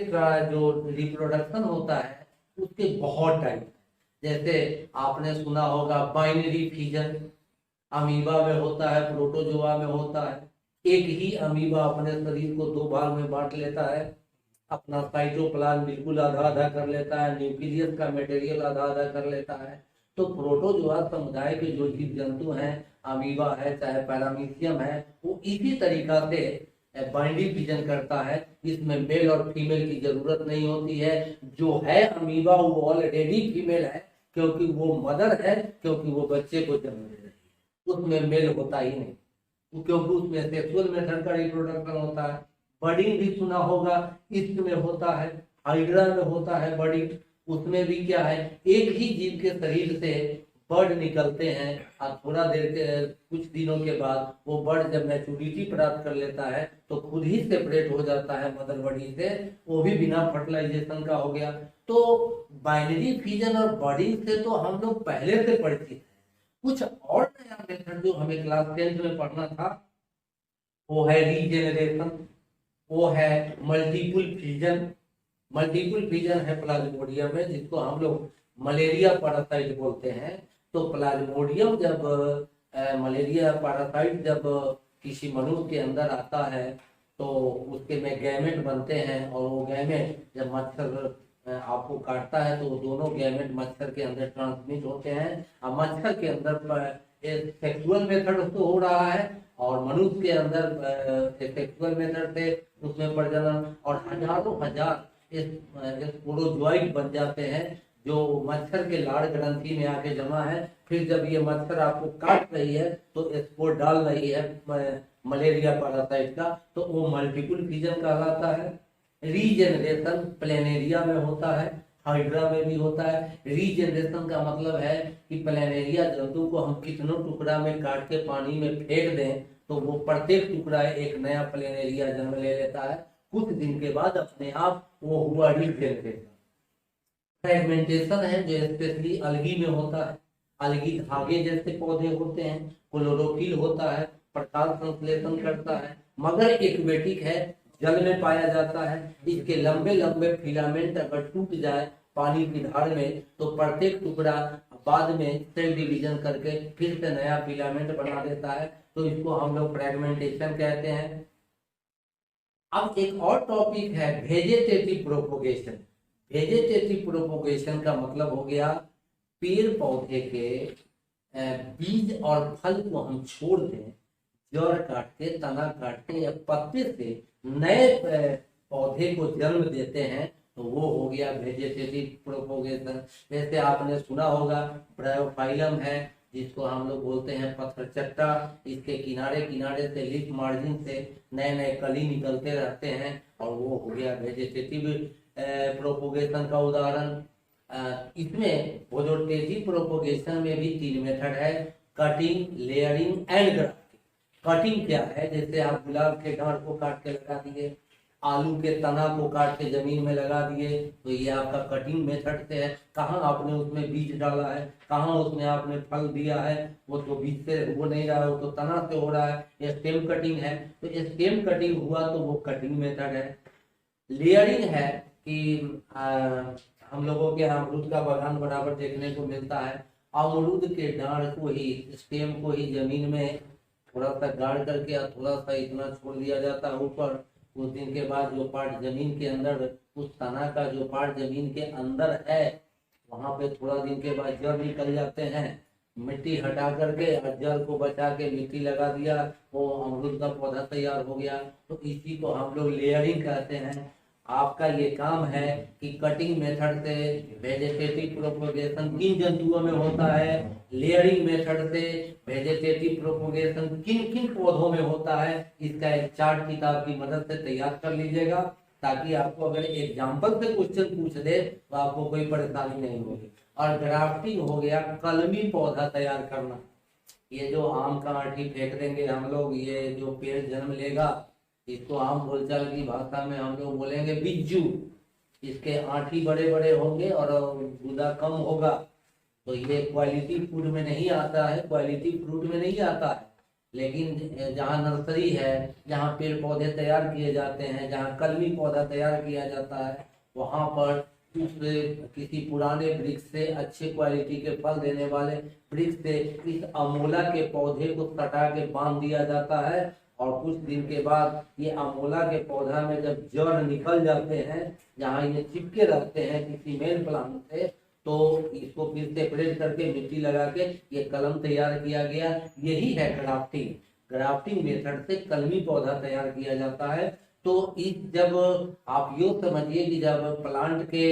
[SPEAKER 1] जो रिप्रोडक्शन होता है उसके बहुत टाइप, जैसे आपने सुना होगा बाइनरी फिजन, अमीबा में होता है, प्रोटोजोआ में होता है, एक ही अमीबा अपने शरीर को दो भाग में बांट लेता है, अपना साइटोप्लाज्म बिल्कुल आधा आधा कर लेता है, न्यूक्लियस का मटेरियल आधा आधा कर लेता है। तो प्रोटोजोआ समुदाय के जो जीव जंतु हैं, अमीबा है चाहे पैरामीशियम है, वो इसी तरीका से बाइंडिंग फिजन करता है। इसमें मेल और फीमेल की जरूरत नहीं होती है, जो है अमीबा वो ऑलरेडी फीमेल है क्योंकि वो मदर है, क्योंकि वो बच्चे को जन्म दे रही है, उसमें मेल होता ही नहीं, क्योंकि उसमें सेक्सुअल मेथड का रिप्रोडक्शन होता है। बर्डिंग भी सुना होगा, इसमें होता है, हाइड्रा में होता है बर्डिंग, उसमें भी क्या है, एक ही जीव के शरीर से बर्ड निकलते हैं और थोड़ा देर के कुछ दिनों के बाद वो बर्ड जब मैच्योरिटी प्राप्त कर लेता है तो खुद ही सेपरेट हो जाता है मदर बॉडी से, वो भी बिना फर्टिलाइजेशन का हो गया। तो बाइनरी फिजन और बर्डिंग से तो हम लोग पहले से परिचित हैं। कुछ और नया मेथड जो हमें क्लास 10th में पढ़ना था वो है रीजेनरेशन, वो है मल्टीपल फिजन। मल्टीपल फिजन है प्लाज्मोडियम में, जिसको हम लोग मलेरिया पैरासाइट बोलते हैं। तो प्लाज्मोडियम जब मलेरिया पैरासाइट जब किसी मनुष्य के अंदर आता है तो उसके में गैमेट बनते हैं, और वो गैमेट जब मच्छर आपको काटता है तो वो दोनों गैमेट मच्छर के अंदर ट्रांसमिट होते हैं, और मच्छर के अंदर सेक्सुअल मेथड उसको हो रहा है और मनुष्य के अंदर सेक्सुअल मेथड से उसमें प्रजनन, और हजारों हजार स्पोरोजोइड बन जाते हैं जो मच्छर के लाड़ ग्रंथि में आके जमा है। फिर जब ये मच्छर आपको काट रही है तो स्पोर डाल रही है मलेरिया पैरासाइट का, तो वो मल्टीपल फिजन कहलाता है। रीजेनरेशन प्लेनेरिया में होता है, हाइड्रा में भी होता है। रीजेनरेशन का मतलब है कि प्लेनेरिया जंतु को हम कितनों टुकड़ा में काट के पानी में फेंक दें तो वो प्रत्येक टुकड़ा एक नया प्लेनेरिया जन्म ले लेता है, कुछ दिन के बाद अपने आप वो हुआ रीजेनरेशन। फ्रेगमेंटेशन है जो स्पेशली अलगी में होता है, अलगी धागे जैसे पौधे होते हैं, क्लोरोफिल होता है, प्रकाश संश्लेषण करता है, मगर एक्वेटिक है, जल में पाया जाता है। इसके लंबे लंबे फिलामेंट अगर टूट जाए पानी की धार में तो प्रत्येक टुकड़ा बाद में सेल डिवीजन करके फिर से नया फिलामेंट बना देता है, तो इसको हम लोग फ्रेगमेंटेशन कहते हैं। अब एक और टॉपिक है वेजेटेटिव प्रोपोगेशन। वेजेटेटिव प्रोपोगेशन का मतलब हो गया पेड़ पौधे के बीज और फल को हम छोड़ दें, जड़ काट के, तना काट के या पत्ते से नए पौधे को जन्म देते हैं, तो वो हो गया वेजेटेटिव प्रोपोगेशन। जैसे आपने सुना होगा ब्रायोफाइलम है जिसको हम लोग बोलते हैं पत्थर चट्टा, इसके किनारे किनारे से लीफ मार्जिन से नए नए कली निकलते रहते हैं, और वो हो गया वेजेटेटिव प्रोपोगेशन का उदाहरण। इसमें वेजिटेटिव प्रोपोगेशन में भी 3 मेथड है, cutting, layering and grafting. Cutting क्या है, जैसे आप गुलाब के डांड को काट के लगा दिए, आलू के तना को काट के जमीन में लगा दिए, तो ये आपका कटिंग मेथड से है। कहाँ आपने उसमें बीज डाला है, कहाँ उसमें आपने फल दिया है, वो तो बीज से हो नहीं रहा है, वो तो तना से हो रहा है, ये स्टेम कटिंग है। तो स्टेम कटिंग हुआ तो वो कटिंग मेथड है। लेयरिंग है कि हम लोगों के यहाँ अमरूद का बागान बराबर देखने को मिलता है, अमरूद के डांड को ही, स्टेम को ही जमीन में थोड़ा सा गाड़ करके और थोड़ा सा इतना छोड़ दिया जाता है ऊपर। कुछ दिन के बाद जो पार्ट जमीन के अंदर, उस तना का जो पार्ट जमीन के अंदर है, वहां पे थोड़ा दिन के बाद जड़ निकल जाते हैं, मिट्टी हटा करके और जड़ को बचा के मिट्टी लगा दिया, वो अमरूद का पौधा तैयार हो गया। तो इसी को हम लोग लेयरिंग कहते हैं। आपका ये काम है कि कटिंग मेथड से वेजिटेटिव प्रोपोगेशन किन जंतुओं में होता है, लेयरिंग मेथड से वेजिटेटिव प्रोपोगेशन किन किन पौधों में होता है, इसका एक चार्ट किताब की मदद से तैयार कर लीजिएगा, ताकि आपको अगर एग्जाम्पल से क्वेश्चन पूछ दे तो आपको कोई परेशानी नहीं होगी। और ग्राफ्टिंग हो गया कलमी पौधा तैयार करना। ये जो आम का आठी फेंक देंगे हम लोग, ये जो पेड़ जन्म लेगा, इसको आम बोलचाल की भाषा में हम लोग बोलेंगे बिज्जू। इसके आठी बड़े बड़े होंगे और गूदा कम होगा, तो ये क्वालिटी फूड में नहीं आता है, क्वालिटी फ्रूट में नहीं आता है। लेकिन जहाँ नर्सरी है, जहाँ पेड़ पौधे तैयार किए जाते हैं, जहाँ कलमी पौधा तैयार किया जाता है, वहाँ पर किसी पुराने वृक्ष से अच्छे क्वालिटी के फल देने वाले वृक्ष से इस अमोला के पौधे को सटा के बांध दिया जाता है, और कुछ दिन के बाद ये अमोला के पौधा में जब जड़ निकल जाते हैं, जहाँ ये चिपके रहते हैं किसी मेन प्लांट से, तो इसको फिर सेपरेट करके मिट्टी लगा के ये कलम तैयार किया गया। यही है ग्राफ्टिंग। ग्राफ्टिंग मेथड से कलमी पौधा तैयार किया जाता है। तो इस जब आप यूँ समझिए कि जब प्लांट के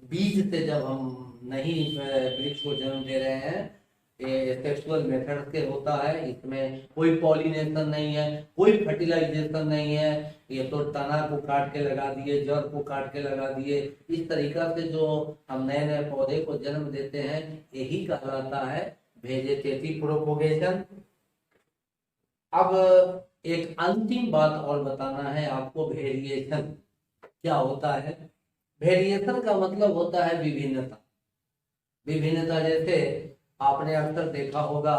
[SPEAKER 1] बीज से जब हम नहीं वृक्ष को जन्म दे रहे हैं, ये सेक्सुअल मेथड से होता है, इसमें कोई पॉलिनेशन नहीं है, कोई फर्टिलाइजेशन नहीं है, ये तो तना को काट के लगा दिए, जड़ को काट के लगा दिए। इस तरीका से जो हम नए नए पौधे को जन्म देते हैं, यही कहलाता है वेजिटेटिव प्रोपोगेशन। अब एक अंतिम बात और बताना है आपको, वेरिएशन क्या होता है। वेरिएशन का मतलब होता है विभिन्नता। विभिन्नता जैसे आपने अक्सर देखा होगा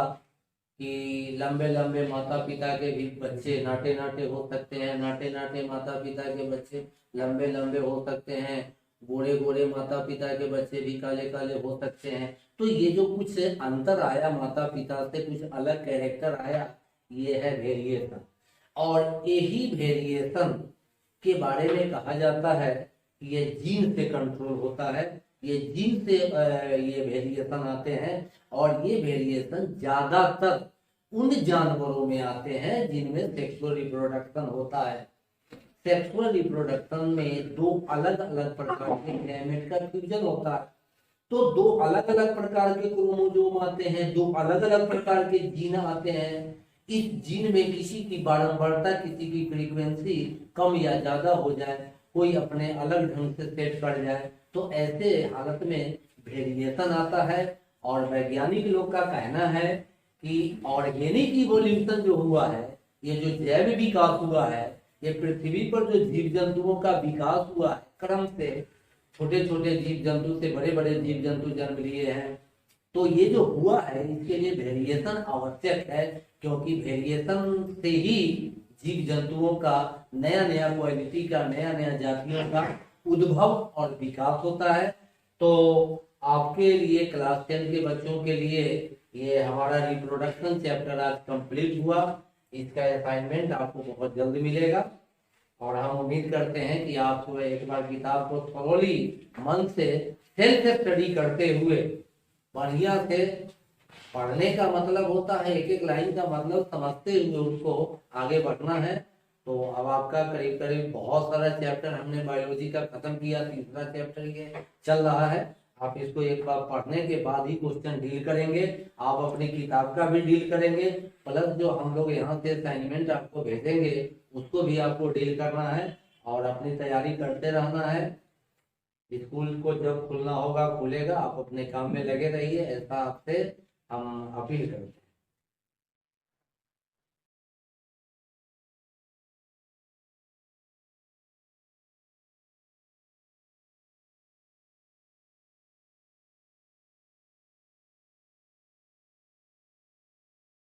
[SPEAKER 1] कि लंबे लंबे माता पिता के भी बच्चे नाटे नाटे हो सकते हैं, नाटे नाटे माता पिता के बच्चे लंबे लंबे हो सकते हैं, गोरे गोरे माता पिता के बच्चे भी काले काले हो सकते हैं। तो ये जो कुछ अंतर आया माता पिता से, कुछ अलग कैरेक्टर आया, ये है वेरिएशन। और यही वेरिएशन के बारे में कहा जाता है कि ये जीन से कंट्रोल होता है, ये जीन से ये वेरिएशन आते हैं। और ये वेरिएशन ज्यादातर उन जानवरों में आते हैं जिनमें सेक्सुअल रिप्रोडक्शन होता है। सेक्सुअल रिप्रोडक्शन में दो अलग अलग प्रकार के गैमेट का फ्यूजन होता है। तो दो अलग अलग प्रकार के क्रोमोसोम आते हैं, दो अलग अलग प्रकार के जीन आते हैं। इस जीन में किसी की बारंबारता, किसी की फ्रीक्वेंसी कम या ज्यादा हो जाए, कोई अपने अलग ढंग से सेट कर जाए, तो ऐसे हालत में वेरिएशन आता है। और वैज्ञानिक लोग का कहना है कि ऑर्गेनिक इवोल्यूशन जो हुआ है, ये जो जैव विकास हुआ है, ये पृथ्वी पर जो जीव जंतुओं का विकास हुआ है क्रम से, छोटे छोटे जीव जंतु से बड़े बड़े जीव जंतु जन्म लिए हैं, तो ये जो हुआ है इसके लिए वेरिएशन आवश्यक है। क्योंकि वेरिएशन से ही जीव जंतुओं का नया नया क्वालिटी का, नया नया जातियों का उद्भव और विकास होता है। तो आपके लिए क्लास 10 के बच्चों के लिए ये हमारा रिप्रोडक्शन चैप्टर आज कंप्लीट हुआ। इसका असाइनमेंट आपको बहुत जल्द मिलेगा, और हम उम्मीद करते हैं कि आप एक बार किताब को थोरोली मन से सेल्फ स्टडी करते हुए बढ़िया से, पढ़ने का मतलब होता है एक एक लाइन का मतलब समझते हुए उसको आगे बढ़ना है। तो अब आपका करीब करीब बहुत सारा चैप्टर हमने बायोलॉजी का खत्म किया, तीसरा चैप्टर ये चल रहा है। आप इसको एक बार पढ़ने के बाद ही क्वेश्चन डील करेंगे, आप अपनी किताब का भी डील करेंगे, प्लस जो हम लोग यहाँ से असाइनमेंट आपको भेजेंगे उसको भी आपको डील करना है, और अपनी तैयारी करते रहना है। स्कूल को जब खुलना होगा खुलेगा, आप अपने काम में लगे रहिए, ऐसा आपसे हम अपील करते हैं।